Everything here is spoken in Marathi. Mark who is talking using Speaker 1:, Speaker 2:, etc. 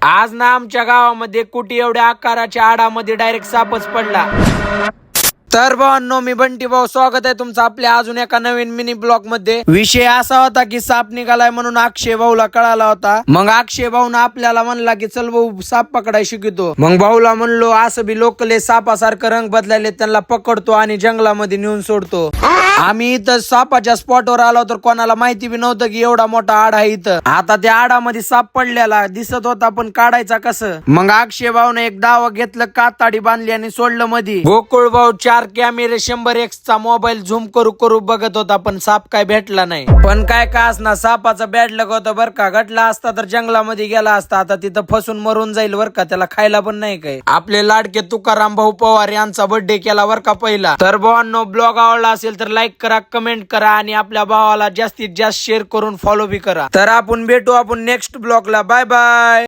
Speaker 1: आज ना आमच्या गावामध्ये कुटी एवढ्या आकाराच्या आडामध्ये डायरेक्ट सापच पडला। तर भावांनो, मी बंटी भाऊ, स्वागत आहे तुमचं आपल्या अजून एका नवीन मिनी ब्लॉग मध्ये। विषय असा होता की साप निघालाय म्हणून अक्षय भाऊला कळाला होता। मग अक्षय भाऊन आपल्याला म्हणला की चल भाऊ साप पकडाय शिकतो। मग भाऊला म्हणलो असं बी लोकले सापासारखं रंग बदलायले, त्यांना पकडतो आणि जंगलामध्ये नेऊन सोडतो। आम्ही इथं सापाच्या स्पॉटवर आलो तर कोणाला माहिती बी नव्हतं की एवढा मोठा आड आहे इथं। आता त्या आडामध्ये साप पडलेला दिसत होता, पण काढायचा कसं? मग अक्षय भाऊने एक दावा घेतलं, काताडी बांधली आणि सोडलं मध्ये। गोकुळ भाऊ 4 कॅमेरे 100x चा मोबाईल झूम करू करू बघत होता, पण साप काय भेटला नाही। पण काय का असना, सापाचं बॅड लक होतं बर का। घटला असता तर जंगलामध्ये गेला असता, आता तिथं फसून मरून जाईल बर का, त्याला खायला पण नाही काय। आपले लाडके तुकाराम भाऊ पवार यांचा बर्थडे केला बर का पहिला। तर भावांनो, ब्लॉग आवडला असेल तर लाईक करा, कमेंट करा आणि आपल्या भावाला जास्तीत जास्त शेअर करून फॉलो बी करा। तर आपण भेटू नेक्स्ट ब्लॉगला। Bye bye.